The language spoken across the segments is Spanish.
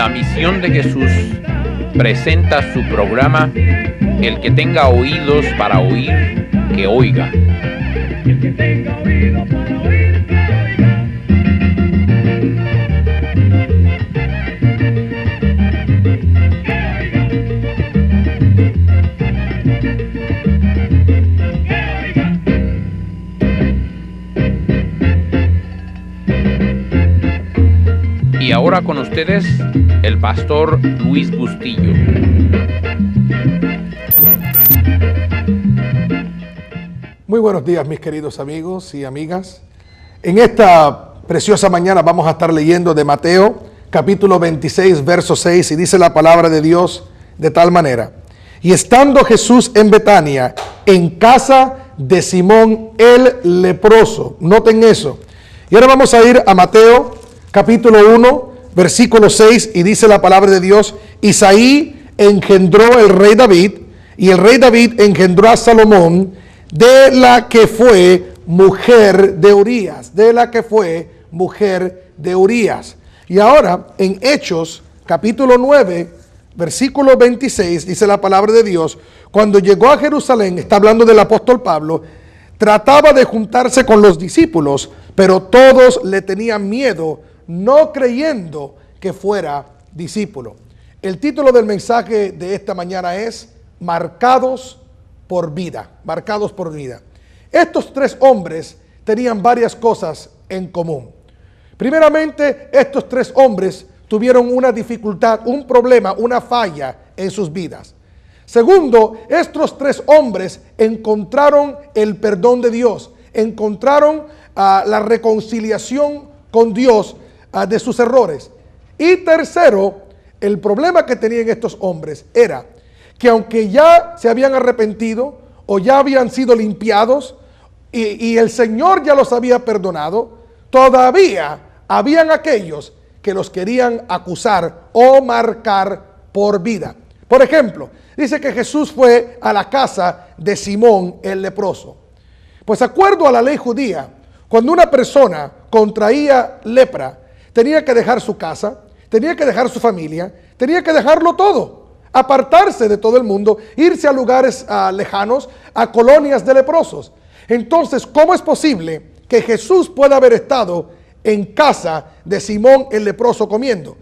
La Misión de Jesús presenta su programa El que tenga oídos para oír, que oiga. El que tenga oídos para oír, que oiga. Y ahora con ustedes, el pastor Luis Bustillo. Muy buenos días, mis queridos amigos y amigas. En esta preciosa mañana vamos a estar leyendo de Mateo, capítulo 26, verso 6, y dice la palabra de Dios de tal manera: y estando Jesús en Betania, en casa de Simón el leproso. Noten eso. Y ahora vamos a ir a Mateo, capítulo 1, versículo 6, y dice la palabra de Dios: Isaí engendró el rey David, y el rey David engendró a Salomón, de la que fue mujer de Urías, Y ahora, en Hechos, capítulo 9, versículo 26, dice la palabra de Dios: cuando llegó a Jerusalén, está hablando del apóstol Pablo, trataba de juntarse con los discípulos, pero todos le tenían miedo, no creyendo que fuera discípulo. El título del mensaje de esta mañana es Marcados por vida. Estos tres hombres tenían varias cosas en común. Primeramente, estos tres hombres tuvieron una dificultad, un problema, una falla en sus vidas. Segundo, estos tres hombres encontraron el perdón de Dios, encontraron la reconciliación con Dios de sus errores. Y tercero, el problema que tenían estos hombres era que aunque ya se habían arrepentido o ya habían sido limpiados y el Señor ya los había perdonado, todavía habían aquellos que los querían acusar o marcar por vida. Por ejemplo, dice que Jesús fue a la casa de Simón el leproso. Pues acuerdo a la ley judía, cuando una persona contraía lepra, tenía que dejar su casa, tenía que dejar su familia, tenía que dejarlo todo, apartarse de todo el mundo, irse a lugares lejanos, a colonias de leprosos. Entonces, ¿cómo es posible que Jesús pueda haber estado en casa de Simón el leproso comiendo?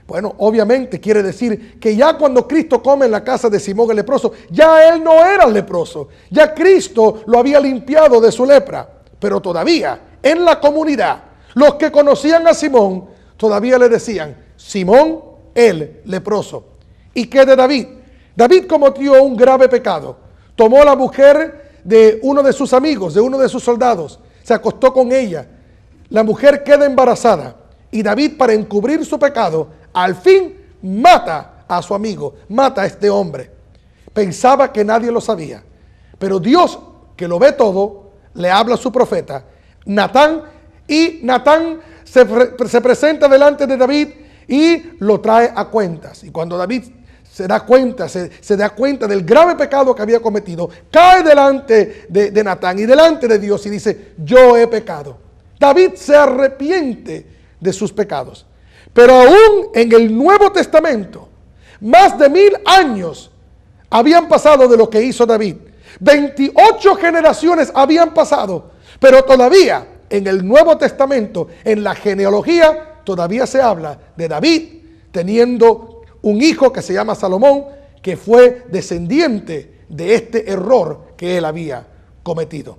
Bueno, obviamente quiere decir que ya cuando Cristo come en la casa de Simón el leproso, ya él no era leproso, ya Cristo lo había limpiado de su lepra. Pero todavía en la comunidad, los que conocían a Simón todavía le decían Simón el leproso. ¿Y qué de David? David cometió un grave pecado. Tomó la mujer de uno de sus amigos, de uno de sus soldados, se acostó con ella. La mujer queda embarazada y David, para encubrir su pecado, al fin mata a su amigo, mata a este hombre. Pensaba que nadie lo sabía, pero Dios, que lo ve todo, le habla a su profeta Natán, y Natán se presenta delante de David y lo trae a cuentas. Y cuando David se da cuenta del grave pecado que había cometido, cae delante de Natán y delante de Dios y dice: yo he pecado. David se arrepiente de sus pecados. Pero aún en el Nuevo Testamento, más de 1000 años habían pasado de lo que hizo David. 28 generaciones habían pasado, pero todavía en el Nuevo Testamento, en la genealogía, todavía se habla de David teniendo un hijo que se llama Salomón, que fue descendiente de este error que él había cometido.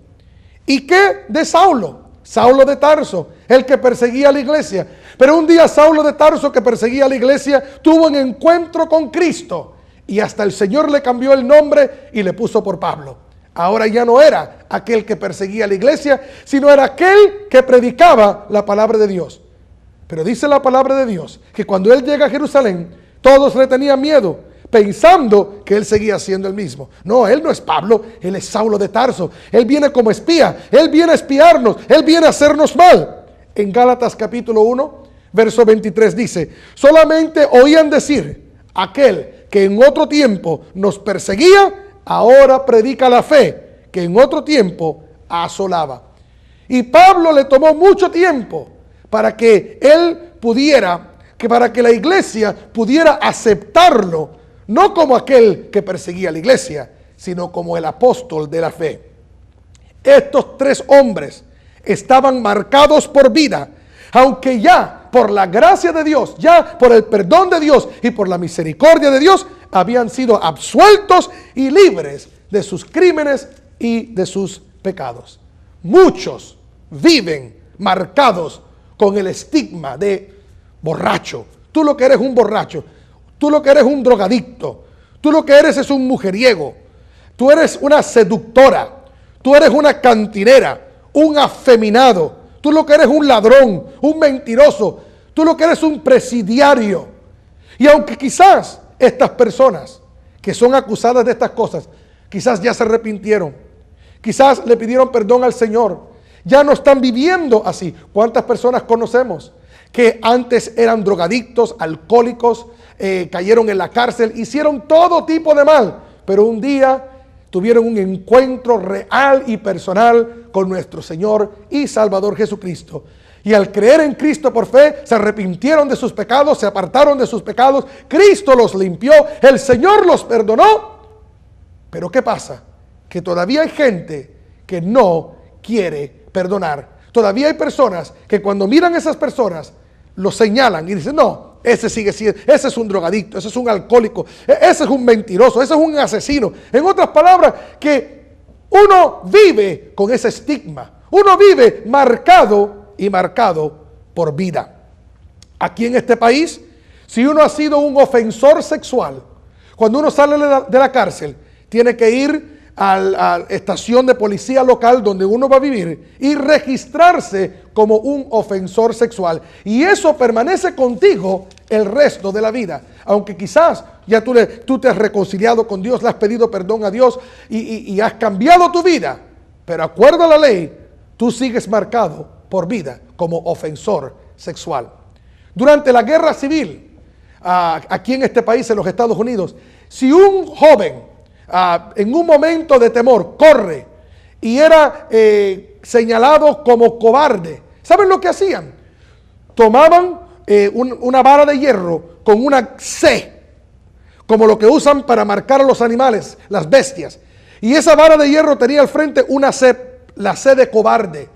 ¿Y qué de Saulo? Saulo de Tarso, el que perseguía a la iglesia. Pero un día Saulo de Tarso, que perseguía a la iglesia, tuvo un encuentro con Cristo y hasta el Señor le cambió el nombre y le puso por Pablo. Ahora ya no era aquel que perseguía a la iglesia, sino era aquel que predicaba la palabra de Dios. Pero dice la palabra de Dios que cuando él llega a Jerusalén, todos le tenían miedo, pensando que él seguía siendo el mismo. No, él no es Pablo, él es Saulo de Tarso. Él viene como espía, él viene a espiarnos, él viene a hacernos mal. En Gálatas capítulo 1, verso 23 dice: solamente oían decir, aquel que en otro tiempo nos perseguía, ahora predica la fe que en otro tiempo asolaba. Y Pablo le tomó mucho tiempo para que él pudiera que para que la iglesia pudiera aceptarlo, no como aquel que perseguía a la iglesia, sino como el apóstol de la fe. Estos 3 hombres estaban marcados por vida, aunque ya por la gracia de Dios, ya por el perdón de Dios y por la misericordia de Dios, habían sido absueltos y libres de sus crímenes y de sus pecados. Muchos viven marcados con el estigma de borracho. Tú lo que eres un borracho, tú lo que eres un drogadicto, tú lo que eres es un mujeriego, tú eres una seductora, tú eres una cantinera, un afeminado, tú lo que eres un ladrón, un mentiroso, tú lo que eres un presidiario. Y aunque quizás estas personas que son acusadas de estas cosas, quizás ya se arrepintieron, quizás le pidieron perdón al Señor, ya no están viviendo así. ¿Cuántas personas conocemos que antes eran drogadictos, alcohólicos, cayeron en la cárcel, hicieron todo tipo de mal, pero un día tuvieron un encuentro real y personal con nuestro Señor y Salvador Jesucristo? Y al creer en Cristo por fe, se arrepintieron de sus pecados, se apartaron de sus pecados, Cristo los limpió, el Señor los perdonó. Pero ¿qué pasa? Que todavía hay gente que no quiere perdonar. Todavía hay personas que cuando miran a esas personas, lo señalan y dicen, no, ese sigue siendo, ese es un drogadicto, ese es un alcohólico, ese es un mentiroso, ese es un asesino. En otras palabras, que uno vive con ese estigma, uno vive marcado y marcado por vida. Aquí en este país, si uno ha sido un ofensor sexual, cuando uno sale de la cárcel, tiene que ir a la estación de policía local donde uno va a vivir y registrarse como un ofensor sexual. Y eso permanece contigo el resto de la vida. Aunque quizás ya tú te has reconciliado con Dios, le has pedido perdón a Dios y has cambiado tu vida. Pero acuerdo a la ley, tú sigues marcado por vida como ofensor sexual. Durante la guerra civil, aquí en este país, en los Estados Unidos, si un joven en un momento de temor corre y era señalado como cobarde, ¿saben lo que hacían? Tomaban una vara de hierro con una C, como lo que usan para marcar a los animales, las bestias, y esa vara de hierro tenía al frente una C, la C de cobarde,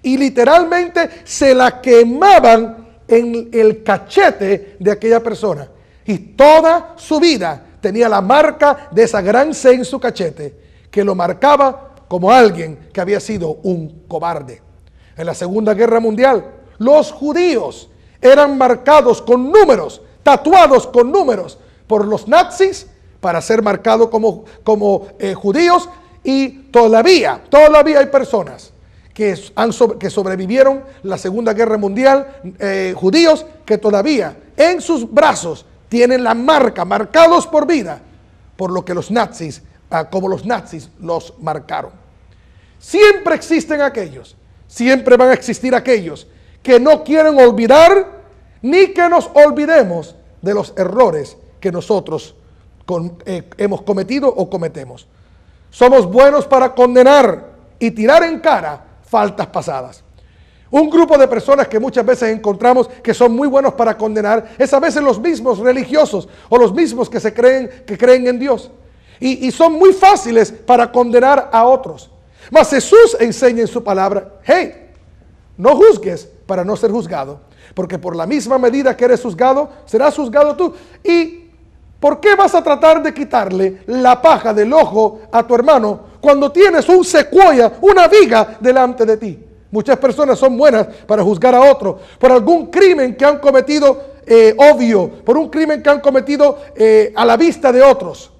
y literalmente se la quemaban en el cachete de aquella persona, y toda su vida tenía la marca de esa gran C en su cachete, que lo marcaba como alguien que había sido un cobarde. En la Segunda Guerra Mundial, los judíos eran marcados con números, tatuados con números por los nazis para ser marcados como judíos, y todavía hay personas que sobrevivieron la Segunda Guerra Mundial, judíos que todavía en sus brazos tienen la marca, marcados por vida, por lo que los nazis, como los nazis los marcaron. Siempre existen aquellos, siempre van a existir aquellos que no quieren olvidar, ni que nos olvidemos de los errores que nosotros hemos cometido o cometemos. Somos buenos para condenar y tirar en cara faltas pasadas. Un grupo de personas que muchas veces encontramos que son muy buenos para condenar es a veces los mismos religiosos o los mismos que creen en Dios. Y son muy fáciles para condenar a otros. Mas Jesús enseña en su palabra, hey, no juzgues para no ser juzgado, porque por la misma medida que eres juzgado, serás juzgado tú. ¿Y por qué vas a tratar de quitarle la paja del ojo a tu hermano cuando tienes un secuoya, una viga delante de ti? Muchas personas son buenas para juzgar a otro por algún crimen que han cometido obvio, por un crimen que han cometido a la vista de otros.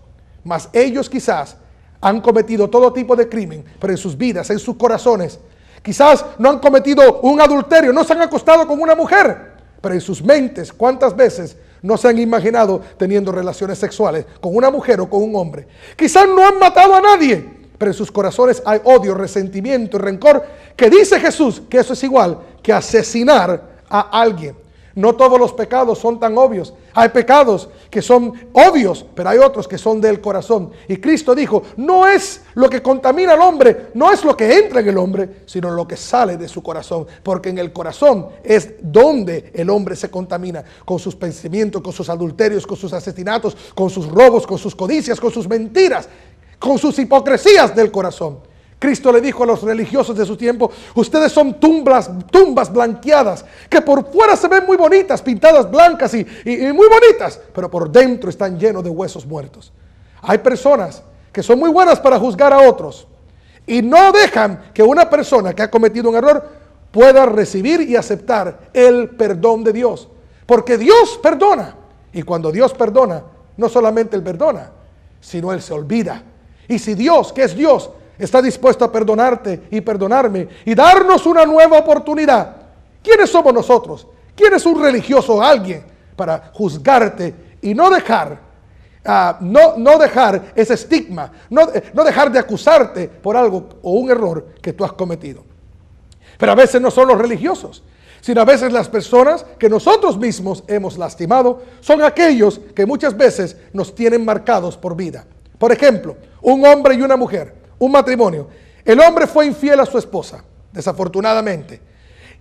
Mas ellos quizás han cometido todo tipo de crimen, pero en sus vidas, en sus corazones, quizás no han cometido un adulterio, no se han acostado con una mujer, pero en sus mentes, ¿cuántas veces no se han imaginado teniendo relaciones sexuales con una mujer o con un hombre? Quizás no han matado a nadie, pero en sus corazones hay odio, resentimiento y rencor, que dice Jesús que eso es igual que asesinar a alguien. No todos los pecados son tan obvios. Hay pecados que son obvios, pero hay otros que son del corazón. Y Cristo dijo, no es lo que contamina al hombre, no es lo que entra en el hombre, sino lo que sale de su corazón. Porque en el corazón es donde el hombre se contamina, con sus pensamientos, con sus adulterios, con sus asesinatos, con sus robos, con sus codicias, con sus mentiras, con sus hipocresías del corazón. Cristo le dijo a los religiosos de su tiempo, ustedes son tumbas blanqueadas, que por fuera se ven muy bonitas, pintadas blancas y muy bonitas, pero por dentro están llenos de huesos muertos. Hay personas que son muy buenas para juzgar a otros y no dejan que una persona que ha cometido un error pueda recibir y aceptar el perdón de Dios. Porque Dios perdona, y cuando Dios perdona, no solamente Él perdona, sino Él se olvida. Y si Dios, que es Dios, está dispuesto a perdonarte y perdonarme y darnos una nueva oportunidad, ¿quiénes somos nosotros? ¿Quién es un religioso o alguien para juzgarte y no dejar, no dejar ese estigma, no dejar de acusarte por algo o un error que tú has cometido? Pero a veces no son los religiosos, sino a veces las personas que nosotros mismos hemos lastimado son aquellos que muchas veces nos tienen marcados por vida. Por ejemplo, un hombre y una mujer, un matrimonio. El hombre fue infiel a su esposa, desafortunadamente.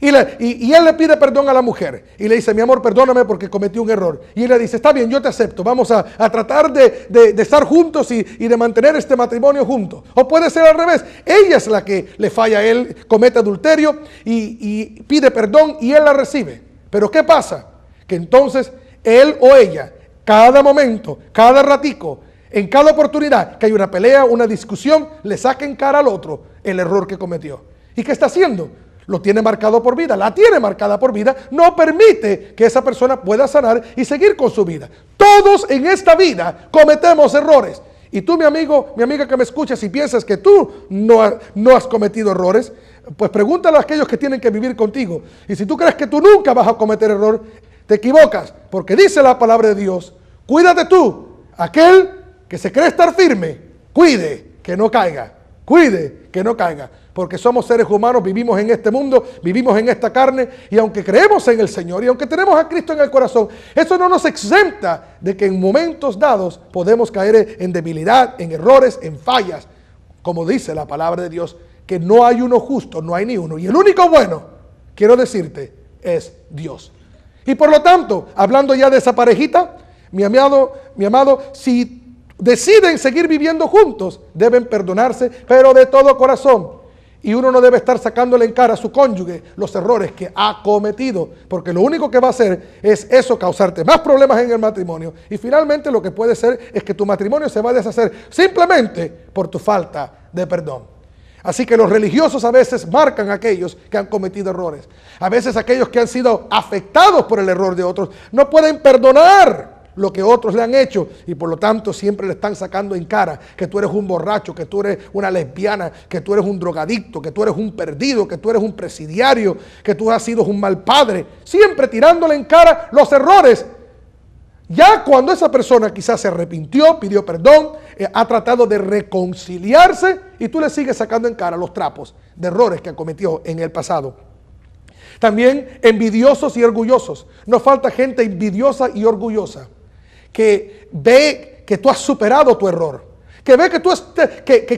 Y él le pide perdón a la mujer. Y le dice, mi amor, perdóname porque cometí un error. Y él le dice, está bien, yo te acepto. Vamos a tratar de estar juntos y de mantener este matrimonio juntos. O puede ser al revés. Ella es la que le falla a él, comete adulterio y pide perdón y él la recibe. Pero ¿qué pasa? Que entonces él o ella, cada momento, cada ratico, en cada oportunidad que hay una pelea, una discusión, le saca en cara al otro el error que cometió. ¿Y qué está haciendo? Lo tiene marcado por vida, la tiene marcada por vida, no permite que esa persona pueda sanar y seguir con su vida. Todos en esta vida cometemos errores. Y tú, mi amigo, mi amiga que me escuchas, si piensas que tú no has cometido errores, pues pregúntale a aquellos que tienen que vivir contigo. Y si tú crees que tú nunca vas a cometer error, te equivocas, porque dice la palabra de Dios, cuídate tú, aquel que se cree estar firme, cuide que no caiga, porque somos seres humanos, vivimos en este mundo, vivimos en esta carne, y aunque creemos en el Señor, y aunque tenemos a Cristo en el corazón, eso no nos exenta de que en momentos dados podemos caer en debilidad, en errores, en fallas, como dice la palabra de Dios, que no hay uno justo, no hay ni uno, y el único bueno, quiero decirte, es Dios. Y por lo tanto, hablando ya de esa parejita, mi amado, si deciden seguir viviendo juntos, deben perdonarse, pero de todo corazón. Y uno no debe estar sacándole en cara a su cónyuge los errores que ha cometido, porque lo único que va a hacer es eso, causarte más problemas en el matrimonio. Y finalmente lo que puede ser es que tu matrimonio se va a deshacer simplemente por tu falta de perdón. Así que los religiosos a veces marcan a aquellos que han cometido errores. A veces aquellos que han sido afectados por el error de otros no pueden perdonar lo que otros le han hecho, y por lo tanto siempre le están sacando en cara que tú eres un borracho, que tú eres una lesbiana, que tú eres un drogadicto, que tú eres un perdido, que tú eres un presidiario, que tú has sido un mal padre, siempre tirándole en cara los errores. Ya cuando esa persona quizás se arrepintió, pidió perdón, ha tratado de reconciliarse, y tú le sigues sacando en cara los trapos de errores que cometió en el pasado. También envidiosos y orgullosos. Nos falta gente envidiosa y orgullosa, que ve que tú has superado tu error, que ve que tú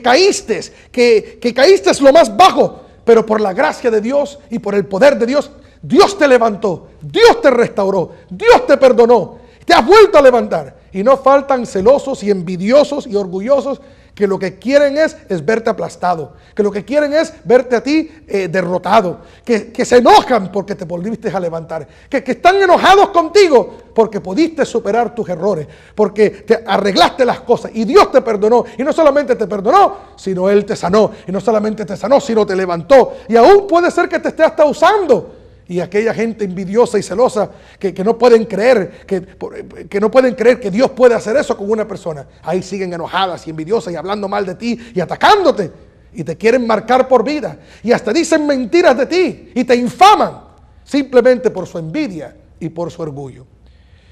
caíste lo más bajo, pero por la gracia de Dios y por el poder de Dios, Dios te levantó, Dios te restauró, Dios te perdonó, te has vuelto a levantar. Y no faltan celosos y envidiosos y orgullosos que lo que quieren es verte aplastado, que lo que quieren es verte a ti derrotado, que se enojan porque te volviste a levantar, que están enojados contigo porque pudiste superar tus errores, porque te arreglaste las cosas y Dios te perdonó, y no solamente te perdonó, sino Él te sanó, y no solamente te sanó, sino te levantó, y aún puede ser que te esté hasta usando. Y aquella gente envidiosa y celosa que no pueden creer, que no pueden creer que Dios puede hacer eso con una persona, ahí siguen enojadas y envidiosas y hablando mal de ti y atacándote, y te quieren marcar por vida, y hasta dicen mentiras de ti y te infaman simplemente por su envidia y por su orgullo.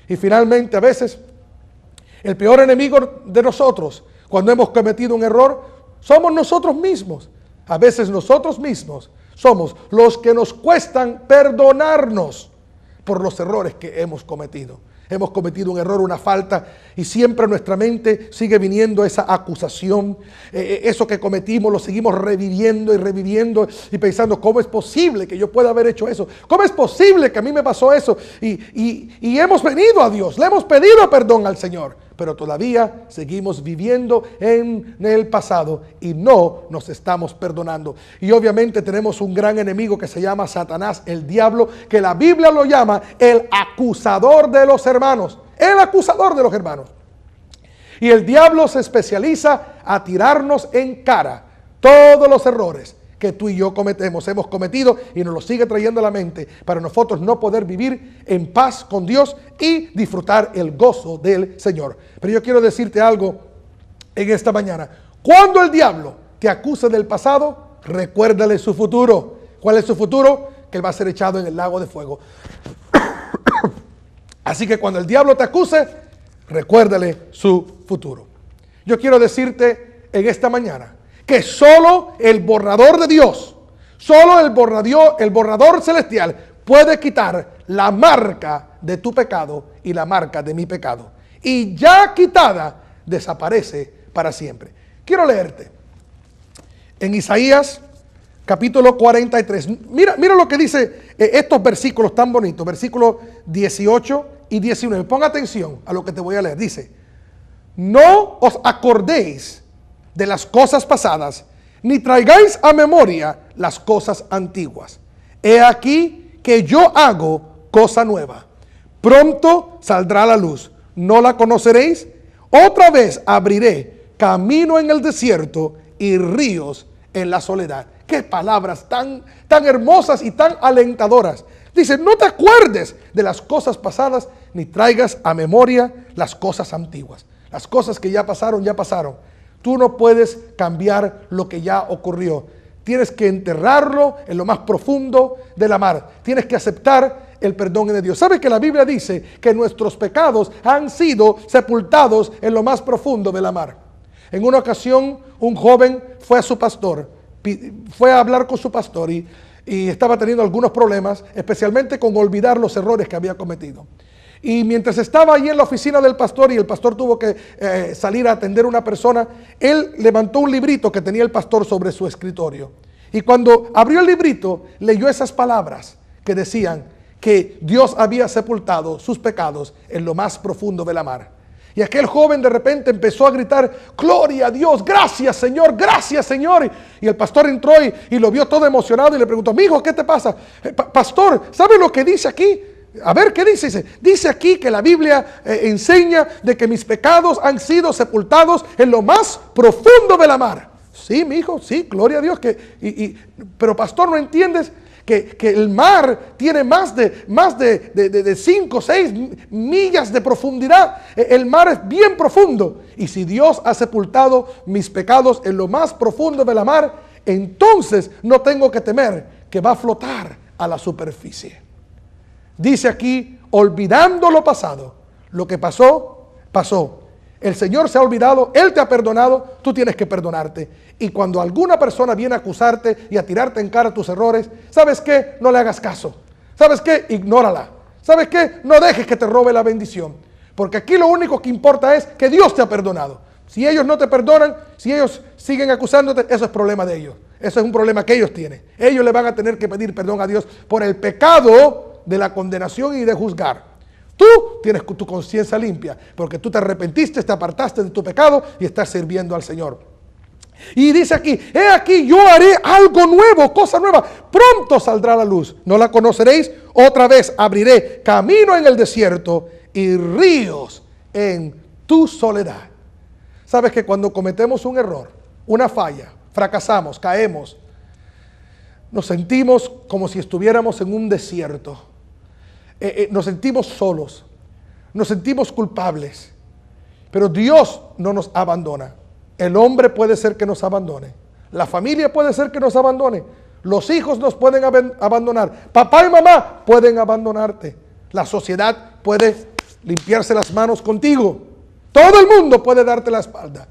Y finalmente, a veces el peor enemigo de nosotros cuando hemos cometido un error somos nosotros mismos. A veces nosotros mismos somos los que nos cuestan perdonarnos por los errores que hemos cometido. Hemos cometido un error, una falta, y siempre en nuestra mente sigue viniendo esa acusación. Eso que cometimos lo seguimos reviviendo y reviviendo y pensando, ¿cómo es posible que yo pueda haber hecho eso? ¿Cómo es posible que a mí me pasó eso? Y hemos venido a Dios, le hemos pedido perdón al Señor, pero todavía seguimos viviendo en el pasado y no nos estamos perdonando. Y obviamente tenemos un gran enemigo que se llama Satanás, el diablo, que la Biblia lo llama el acusador de los hermanos. El acusador de los hermanos. Y el diablo se especializa a tirarnos en cara todos los errores que tú y yo hemos cometido, y nos lo sigue trayendo a la mente para nosotros no poder vivir en paz con Dios y disfrutar el gozo del Señor. Pero yo quiero decirte algo en esta mañana. Cuando el diablo te acuse del pasado, recuérdale su futuro. ¿Cuál es su futuro? Que él va a ser echado en el lago de fuego. Así que cuando el diablo te acuse, recuérdale su futuro. Yo quiero decirte en esta mañana que solo el borrador de Dios, solo el borrador celestial puede quitar la marca de tu pecado y la marca de mi pecado. Y ya quitada, desaparece para siempre. Quiero leerte en Isaías capítulo 43. Mira lo que dice estos versículos tan bonitos, versículos 18 y 19. Pon atención a lo que te voy a leer. Dice: no os acordéis de las cosas pasadas, ni traigáis a memoria las cosas antiguas. He aquí que yo hago cosa nueva. Pronto saldrá la luz. ¿No la conoceréis? Otra vez abriré camino en el desierto y ríos en la soledad. Qué palabras tan hermosas y tan alentadoras. Dice: no te acuerdes de las cosas pasadas, ni traigas a memoria las cosas antiguas. Las cosas que ya pasaron, ya pasaron. Tú no puedes cambiar lo que ya ocurrió. Tienes que enterrarlo en lo más profundo de la mar. Tienes que aceptar el perdón de Dios. ¿Sabe que la Biblia dice que nuestros pecados han sido sepultados en lo más profundo de la mar? En una ocasión, un joven fue a su pastor, fue a hablar con su pastor y estaba teniendo algunos problemas, especialmente con olvidar los errores que había cometido. Y mientras estaba allí en la oficina del pastor y el pastor tuvo que salir a atender a una persona, él levantó un librito que tenía el pastor sobre su escritorio. Y cuando abrió el librito, leyó esas palabras que decían que Dios había sepultado sus pecados en lo más profundo de la mar. Y aquel joven de repente empezó a gritar: gloria a Dios, gracias Señor, gracias Señor. Y el pastor entró y lo vio todo emocionado y le preguntó: mi hijo, ¿qué te pasa? Pastor, ¿sabe lo que dice aquí? A ver, ¿qué dice? Dice aquí que la Biblia enseña de que mis pecados han sido sepultados en lo más profundo de la mar. Sí, mi hijo, sí, gloria a Dios. Pero pastor, ¿no entiendes que el mar tiene más de 5 o 6 millas de profundidad? El mar es bien profundo. Y si Dios ha sepultado mis pecados en lo más profundo de la mar, entonces no tengo que temer que va a flotar a la superficie. Dice aquí: olvidando lo pasado, lo que pasó, pasó. El Señor se ha olvidado, Él te ha perdonado, tú tienes que perdonarte. Y cuando alguna persona viene a acusarte y a tirarte en cara tus errores, ¿sabes qué? No le hagas caso. ¿Sabes qué? Ignórala. ¿Sabes qué? No dejes que te robe la bendición. Porque aquí lo único que importa es que Dios te ha perdonado. Si ellos no te perdonan, si ellos siguen acusándote, eso es problema de ellos. Eso es un problema que ellos tienen. Ellos le van a tener que pedir perdón a Dios por el pecado de la condenación y de juzgar. Tú tienes tu conciencia limpia porque tú te arrepentiste, te apartaste de tu pecado y estás sirviendo al Señor. Y dice aquí: he aquí yo haré algo nuevo, cosa nueva, pronto saldrá la luz, ¿no la conoceréis? Otra vez abriré camino en el desierto y ríos en tu soledad. Sabes que cuando cometemos un error, una falla, fracasamos, caemos, nos sentimos como si estuviéramos en un desierto. Nos sentimos solos, nos sentimos culpables, pero Dios no nos abandona. El hombre puede ser que nos abandone, la familia puede ser que nos abandone, los hijos nos pueden abandonar, papá y mamá pueden abandonarte, la sociedad puede limpiarse las manos contigo, todo el mundo puede darte la espalda,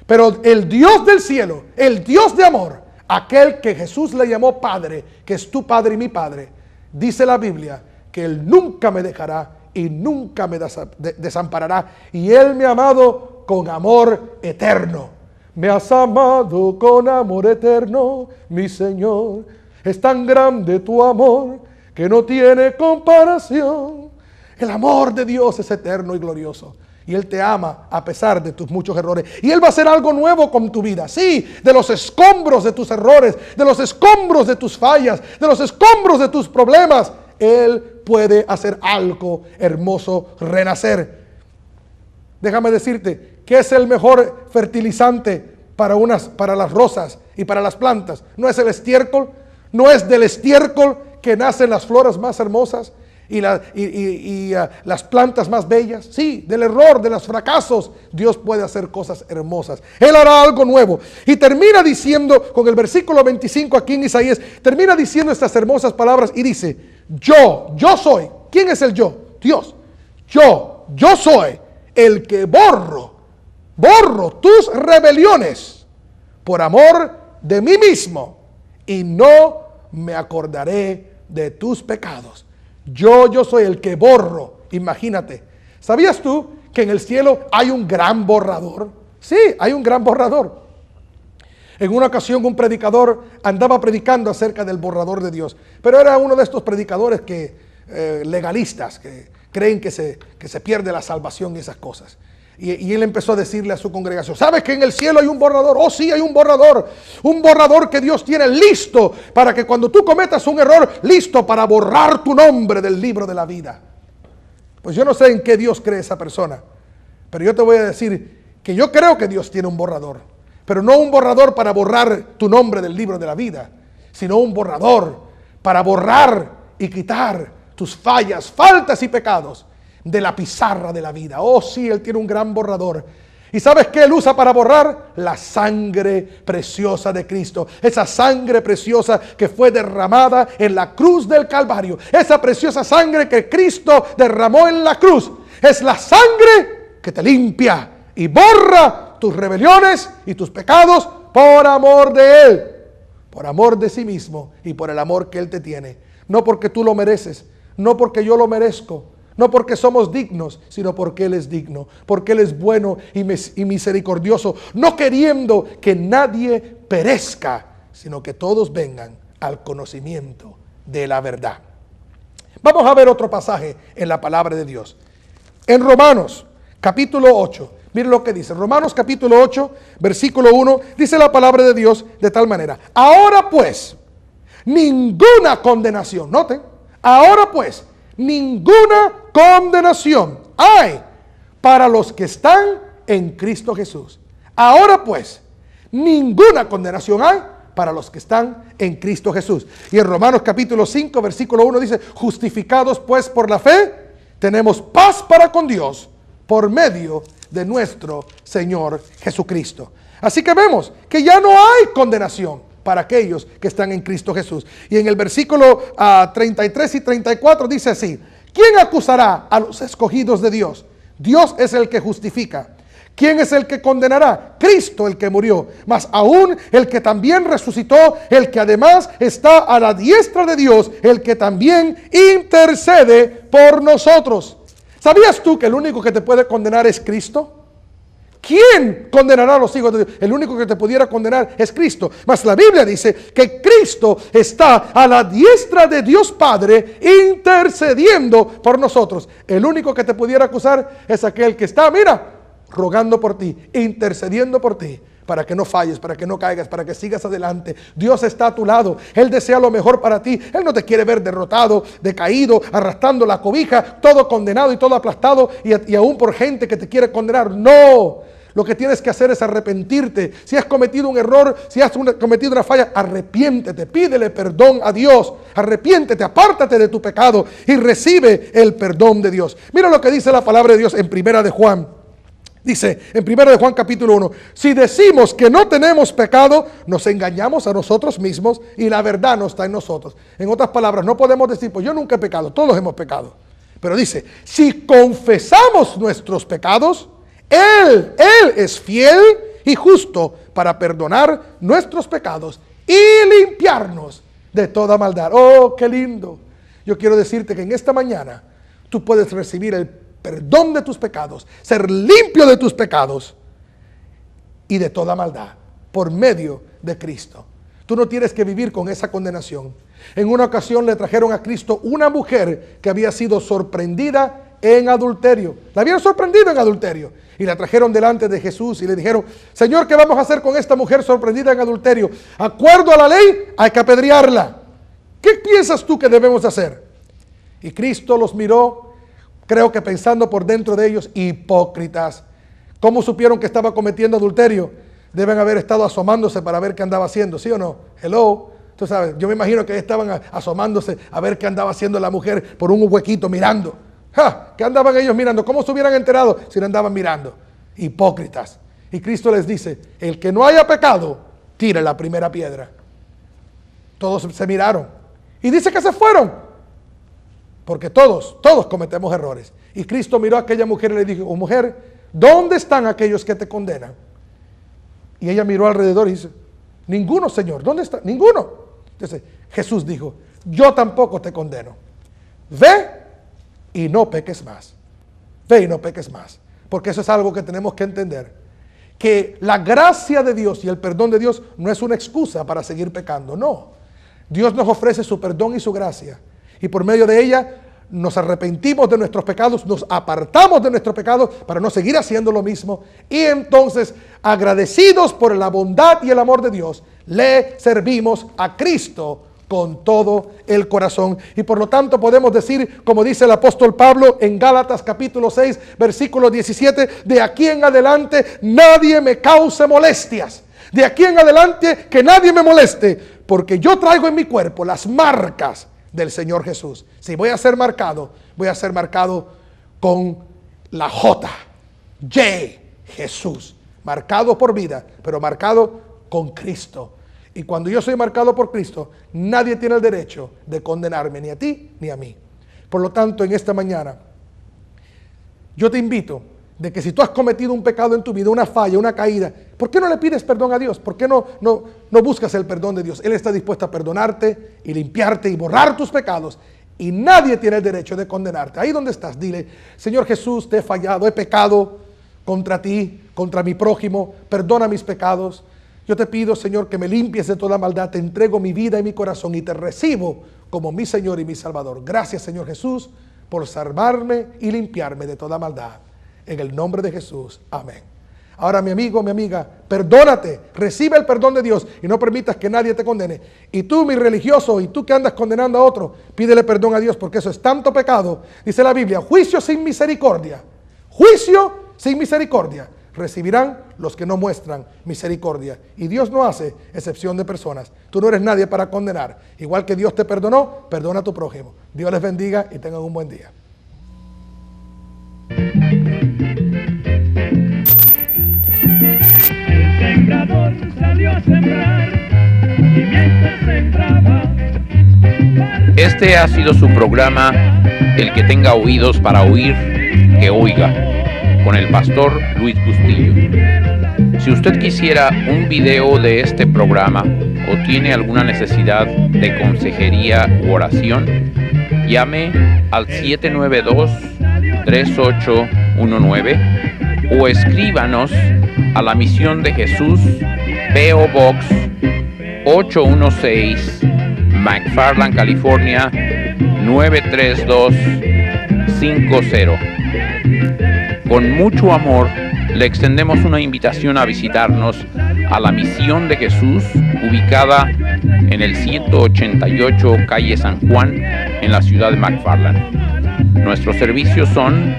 pero el Dios del cielo, el Dios de amor, aquel que Jesús le llamó Padre, que es tu Padre y mi Padre, dice la Biblia que Él nunca me dejará y nunca me desamparará. Y Él me ha amado con amor eterno. Me has amado con amor eterno, mi Señor. Es tan grande tu amor que no tiene comparación. El amor de Dios es eterno y glorioso. Y Él te ama a pesar de tus muchos errores. Y Él va a hacer algo nuevo con tu vida. Sí, de los escombros de tus errores, de los escombros de tus fallas, de los escombros de tus problemas, Él puede hacer algo hermoso, renacer. Déjame decirte que es el mejor fertilizante para las rosas y para las plantas. No es el estiércol, no es del estiércol que nacen las flores más hermosas y las plantas más bellas. Sí, del error, de los fracasos, Dios puede hacer cosas hermosas. Él hará algo nuevo. Y termina diciendo, con el versículo 25 aquí en Isaías, termina diciendo estas hermosas palabras y dice: yo soy. ¿Quién es el yo? Dios. Yo soy el que borro tus rebeliones por amor de mí mismo, y no me acordaré de tus pecados. Yo soy el que borro. Imagínate. ¿Sabías tú que en el cielo hay un gran borrador? Sí, hay un gran borrador. En una ocasión un predicador andaba predicando acerca del borrador de Dios, pero era uno de estos predicadores legalistas, que creen que se pierde la salvación y esas cosas. Y él empezó a decirle a su congregación: ¿sabes que en el cielo hay un borrador? Oh, sí, hay un borrador que Dios tiene listo para que cuando tú cometas un error, listo para borrar tu nombre del libro de la vida. Pues yo no sé en qué Dios cree esa persona, pero yo te voy a decir que yo creo que Dios tiene un borrador, pero no un borrador para borrar tu nombre del libro de la vida, sino un borrador para borrar y quitar tus fallas, faltas y pecados de la pizarra de la vida. Oh, sí, Él tiene un gran borrador. ¿Y sabes qué Él usa para borrar? La sangre preciosa de Cristo. Esa sangre preciosa que fue derramada en la cruz del Calvario. Esa preciosa sangre que Cristo derramó en la cruz. Es la sangre que te limpia y borra tus rebeliones y tus pecados por amor de Él. Por amor de sí mismo y por el amor que Él te tiene. No porque tú lo mereces, no porque yo lo merezco, no porque somos dignos, sino porque Él es digno, porque Él es bueno y misericordioso, no queriendo que nadie perezca, sino que todos vengan al conocimiento de la verdad. Vamos a ver otro pasaje en la palabra de Dios. En Romanos, capítulo 8, miren lo que dice. Romanos, capítulo 8, versículo 1, dice la palabra de Dios de tal manera: ahora pues, ninguna condenación, noten, ahora pues, ninguna condenación hay para los que están en Cristo Jesús. Ahora pues, ninguna condenación hay para los que están en Cristo Jesús. Y en Romanos capítulo 5, versículo 1 dice: justificados pues por la fe, tenemos paz para con Dios por medio de nuestro Señor Jesucristo. Así que vemos que ya no hay condenación para aquellos que están en Cristo Jesús. Y en el versículo 33 y 34 dice así: ¿quién acusará a los escogidos de Dios? Dios es el que justifica. ¿Quién es el que condenará? Cristo, el que murió, mas aún el que también resucitó, el que además está a la diestra de Dios, el que también intercede por nosotros. ¿Sabías tú que el único que te puede condenar es Cristo? ¿Quién condenará a los hijos de Dios? El único que te pudiera condenar es Cristo. Mas la Biblia dice que Cristo está a la diestra de Dios Padre intercediendo por nosotros. El único que te pudiera acusar es aquel que está, mira, rogando por ti, intercediendo por ti, para que no falles, para que no caigas, para que sigas adelante. Dios está a tu lado. Él desea lo mejor para ti. Él no te quiere ver derrotado, decaído, arrastrando la cobija, todo condenado y todo aplastado, y aún por gente que te quiere condenar. No. Lo que tienes que hacer es arrepentirte. Si has cometido un error, si has cometido una falla, arrepiéntete, pídele perdón a Dios. Arrepiéntete, apártate de tu pecado y recibe el perdón de Dios. Mira lo que dice la palabra de Dios en Primera de Juan. Dice en Primera de Juan capítulo 1: si decimos que no tenemos pecado, nos engañamos a nosotros mismos y la verdad no está en nosotros. En otras palabras, no podemos decir: pues yo nunca he pecado, todos hemos pecado. Pero dice: si confesamos nuestros pecados, Él es fiel y justo para perdonar nuestros pecados y limpiarnos de toda maldad. Oh, qué lindo. Yo quiero decirte que en esta mañana tú puedes recibir el perdón de tus pecados, ser limpio de tus pecados y de toda maldad por medio de Cristo. Tú no tienes que vivir con esa condenación. En una ocasión le trajeron a Cristo una mujer que había sido sorprendida en adulterio. La habían sorprendido en adulterio. Y la trajeron delante de Jesús y le dijeron: Señor, ¿qué vamos a hacer con esta mujer sorprendida en adulterio? Acuerdo a la ley, hay que apedrearla. ¿Qué piensas tú que debemos hacer? Y Cristo los miró, creo que pensando por dentro de ellos: hipócritas. ¿Cómo supieron que estaba cometiendo adulterio? Deben haber estado asomándose para ver qué andaba haciendo, ¿sí o no? Hello. Tú sabes, yo me imagino que estaban asomándose a ver qué andaba haciendo la mujer por un huequito mirando. ¡Ja! ¿Qué andaban ellos mirando? ¿Cómo se hubieran enterado si no andaban mirando? Hipócritas. Y Cristo les dice: el que no haya pecado, tire la primera piedra. Todos se miraron. Y dice que se fueron. Porque todos cometemos errores. Y Cristo miró a aquella mujer y le dijo: oh, mujer, ¿dónde están aquellos que te condenan? Y ella miró alrededor y dice: ninguno, Señor. ¿Dónde está? Ninguno. Entonces Jesús dijo: yo tampoco te condeno. Ve y no peques más. Ve y no peques más. Porque eso es algo que tenemos que entender. Que la gracia de Dios y el perdón de Dios no es una excusa para seguir pecando. No. Dios nos ofrece su perdón y su gracia. Y por medio de ella nos arrepentimos de nuestros pecados, nos apartamos de nuestros pecados para no seguir haciendo lo mismo. Y entonces, agradecidos por la bondad y el amor de Dios, le servimos a Cristo con todo el corazón. Y por lo tanto podemos decir, como dice el apóstol Pablo en Gálatas capítulo 6, versículo 17, de aquí en adelante nadie me cause molestias. De aquí en adelante que nadie me moleste, porque yo traigo en mi cuerpo las marcas del Señor Jesús. Si voy a ser marcado con la J, Jesús, marcado por vida, pero marcado con Cristo. Y cuando yo soy marcado por Cristo, nadie tiene el derecho de condenarme, ni a ti ni a mí. Por lo tanto, en esta mañana, yo te invito de que si tú has cometido un pecado en tu vida, una falla, una caída, ¿por qué no le pides perdón a Dios? ¿Por qué no buscas el perdón de Dios? Él está dispuesto a perdonarte y limpiarte y borrar tus pecados. Y nadie tiene el derecho de condenarte. Ahí donde estás, dile: Señor Jesús, te he fallado, he pecado contra ti, contra mi prójimo, perdona mis pecados. Yo te pido, Señor, que me limpies de toda maldad. Te entrego mi vida y mi corazón y te recibo como mi Señor y mi Salvador. Gracias, Señor Jesús, por salvarme y limpiarme de toda maldad. En el nombre de Jesús. Amén. Ahora, mi amigo, mi amiga, perdónate, recibe el perdón de Dios y no permitas que nadie te condene. Y tú, mi religioso, y tú que andas condenando a otro, pídele perdón a Dios, porque eso es tanto pecado. Dice la Biblia: juicio sin misericordia. Juicio sin misericordia recibirán los que no muestran misericordia. Y Dios no hace excepción de personas. Tú no eres nadie para condenar. Igual que Dios te perdonó, perdona a tu prójimo. Dios les bendiga y tengan un buen día. El sembrador salió a sembrar y mientras sembraba. Este ha sido su programa, El que tenga oídos para oír, que oiga, con el pastor Luis Bustillo. Si usted quisiera un video de este programa o tiene alguna necesidad de consejería u oración, llame al 792-3819 o escríbanos a la Misión de Jesús, P.O. Box 816, McFarland, California 93250. Con mucho amor le extendemos una invitación a visitarnos a la Misión de Jesús, ubicada en el 188 calle San Juan, en la ciudad de McFarland. Nuestros servicios son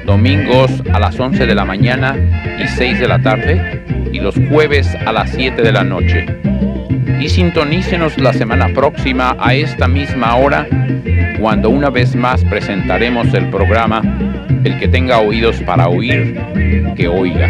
domingos a las 11 de la mañana y 6 de la tarde, y los jueves a las 7 de la noche. Y sintonícenos la semana próxima a esta misma hora, cuando una vez más presentaremos el programa El que tenga oídos para oír, que oiga.